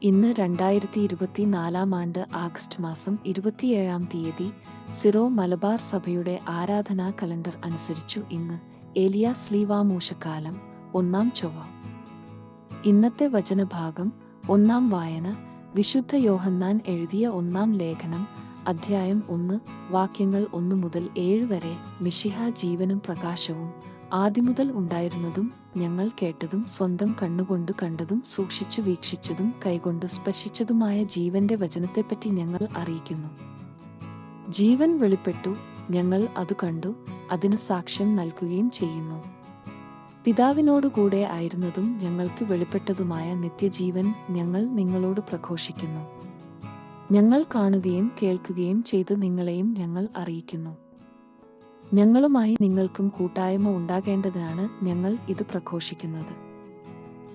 ഇന്ന് 2024 ആണ്ട് ആഗസ്റ്റ് മാസം 27 തീയതി സിറോ മലബാർ സഭയുടെ ആരാധനാ കലണ്ടർ അനുസരിച്ചു ഇന്ന് ഏലിയ സ്ലീവാമൂശക്കാലം 1 ചൊവ്വ. ഇന്നത്തെ വചനഭാഗം 1 വായന വിശുദ്ധ യോഹന്നാൻ എഴുതിയ 1 ലേഖനം അധ്യായം 1 വാക്യങ്ങൾ 1 മുതൽ 7 വരെ. മിശിഹ ജീവനും പ്രകാശവും ആദിമുതൽ ഉണ്ടായിരുന്നതും ഞങ്ങൾ കേട്ടതും സ്വന്തം കണ്ണുകൊണ്ട് കണ്ടതും സൂക്ഷിച്ചു വീക്ഷിച്ചതും കൈകൊണ്ട് സ്പർശിച്ചതുമായ ജീവന്റെ വചനത്തെപ്പറ്റി ഞങ്ങൾ അറിയിക്കുന്നു. ജീവൻ വെളിപ്പെട്ടു, ഞങ്ങൾ അത് കണ്ടു, അതിന് സാക്ഷ്യം നൽകുകയും ചെയ്യുന്നു. പിതാവിനോടുകൂടെ ആയിരുന്നതും ഞങ്ങൾക്ക് വെളിപ്പെട്ടതുമായ നിത്യജീവൻ ഞങ്ങൾ നിങ്ങളോട് പ്രഘോഷിക്കുന്നു. ഞങ്ങൾ കാണുകയും കേൾക്കുകയും ചെയ്ത് നിങ്ങളെയും ഞങ്ങൾ അറിയിക്കുന്നു. ഞങ്ങളുമായി നിങ്ങൾക്കും കൂട്ടായ്മ ഉണ്ടാകേണ്ടതിനാണ് ഞങ്ങൾ ഇത് പ്രഘോഷിക്കുന്നത്.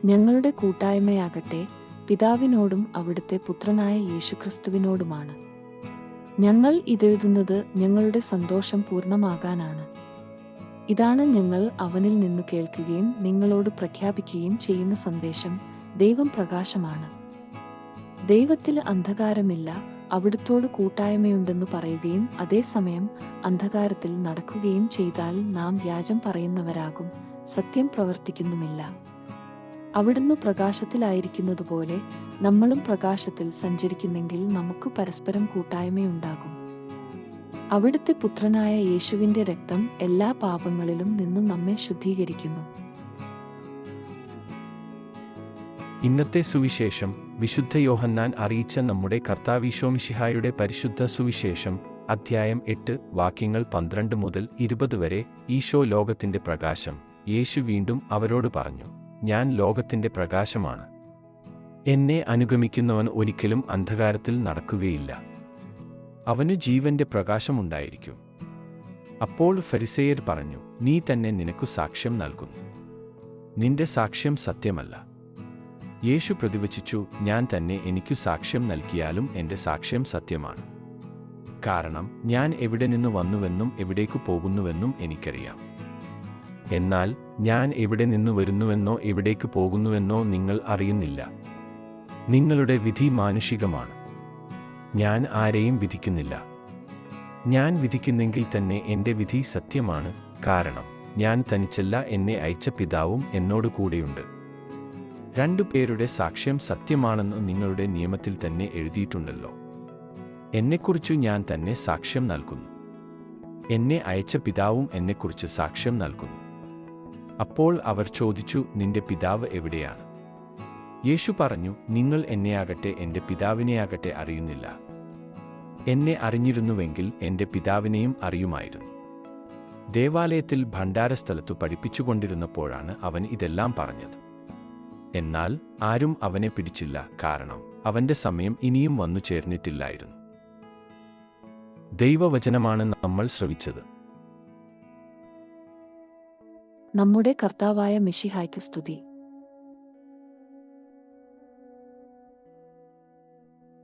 ഞങ്ങളുടെ കൂട്ടായ്മയാകട്ടെ പിതാവിനോടും അവിടുത്തെ പുത്രനായ യേശുക്രിസ്തുവിനോടുമാണ്. ഞങ്ങൾ ഇതെഴുതുന്നത് ഞങ്ങളുടെ സന്തോഷം പൂർണ്ണമാകാനാണ്. ഇതാണ് ഞങ്ങൾ അവനിൽ നിന്ന് കേൾക്കുകയും നിങ്ങളോട് പ്രഖ്യാപിക്കുകയും ചെയ്യുന്ന സന്ദേശം. ദൈവം പ്രകാശമാണ്. ദൈവത്തിൽ അന്ധകാരമില്ല. അവിടുത്തോട് കൂട്ടായ്മയുണ്ടെന്നു പറയുകയും അതേസമയം അന്ധകാരത്തിൽ നടക്കുകയും ചെയ്താൽ നാം വ്യാജം പറയുന്നവരാകും, സത്യം പ്രവർത്തിക്കുന്നുമില്ല. അവിടുന്ന് പ്രകാശത്തിലായിരിക്കുന്നതുപോലെ നമ്മളും പ്രകാശത്തിൽ സഞ്ചരിക്കുന്നെങ്കിൽ നമുക്ക് പരസ്പരം കൂട്ടായ്മയുണ്ടാകും. അവിടുത്തെ പുത്രനായ യേശുവിന്റെ രക്തം എല്ലാ പാപങ്ങളിലും നിന്നും നമ്മെ ശുദ്ധീകരിക്കുന്നു. ഇന്നത്തെ സുവിശേഷം വിശുദ്ധ യോഹന്നാൻ അറിയിച്ച നമ്മുടെ കർത്താവീശോമിശിഹായുടെ പരിശുദ്ധ സുവിശേഷം അധ്യായം 8 വാക്യങ്ങൾ 12 മുതൽ 20 വരെ. ഈശോ ലോകത്തിന്റെ പ്രകാശം. യേശു വീണ്ടും അവരോട് പറഞ്ഞു, ഞാൻ ലോകത്തിന്റെ പ്രകാശമാണ്. എന്നെ അനുഗമിക്കുന്നവൻ ഒരിക്കലും അന്ധകാരത്തിൽ നടക്കുകയില്ല. അവനു ജീവന്റെ പ്രകാശമുണ്ടായിരിക്കും. അപ്പോൾ ഫരിസേയർ പറഞ്ഞു, നീ തന്നെ നിനക്കു സാക്ഷ്യം നൽകുന്നു. നിന്റെ സാക്ഷ്യം സത്യമല്ല. യേശു പ്രതിവചിച്ചു, ഞാൻ തന്നെ എനിക്കു സാക്ഷ്യം നൽകിയാലും എൻ്റെ സാക്ഷ്യം സത്യമാണ്. കാരണം ഞാൻ എവിടെ നിന്ന് വന്നുവെന്നും എവിടേക്കു പോകുന്നുവെന്നും എനിക്കറിയാം. എന്നാൽ ഞാൻ എവിടെ നിന്ന് വരുന്നുവെന്നോ എവിടേക്ക് പോകുന്നുവെന്നോ നിങ്ങൾ അറിയുന്നില്ല. നിങ്ങളുടെ വിധി മാനുഷികമാണ്. ഞാൻ ആരെയും വിധിക്കുന്നില്ല. ഞാൻ വിധിക്കുന്നെങ്കിൽ തന്നെ എൻ്റെ വിധി സത്യമാണ്. കാരണം ഞാൻ തനിച്ചല്ല, എന്നെ അയച്ച പിതാവും എന്നോട് കൂടെയുണ്ട്. 2 പേരുടെ സാക്ഷ്യം സത്യമാണെന്ന് നിങ്ങളുടെ നിയമത്തിൽ തന്നെ എഴുതിയിട്ടുണ്ടല്ലോ. എന്നെക്കുറിച്ചു ഞാൻ തന്നെ സാക്ഷ്യം നൽകുന്നു. എന്നെ അയച്ച പിതാവും എന്നെക്കുറിച്ച് സാക്ഷ്യം നൽകുന്നു. അപ്പോൾ അവർ ചോദിച്ചു, നിന്റെ പിതാവ് എവിടെയാണ്? യേശു പറഞ്ഞു, നിങ്ങൾ എന്നെയാകട്ടെ എൻ്റെ പിതാവിനെയാകട്ടെ അറിയുന്നില്ല. എന്നെ അറിഞ്ഞിരുന്നുവെങ്കിൽ എൻ്റെ പിതാവിനെയും അറിയുമായിരുന്നു. ദേവാലയത്തിൽ ഭണ്ഡാരസ്ഥലത്തു പഠിപ്പിച്ചുകൊണ്ടിരുന്നപ്പോഴാണ് അവൻ ഇതെല്ലാം പറഞ്ഞത്. എന്നാൽ ആരും അവനെ പിടിച്ചില്ല, കാരണം അവന്റെ സമയം ഇനിയും വന്നു ചേർന്നിട്ടില്ലായിരുന്നു. ദൈവവചനമാണ് നമ്മൾ ശ്രവിച്ചത്. നമ്മുടെ കർത്താവായ മിശിഹായ്ക്ക് സ്തുതി.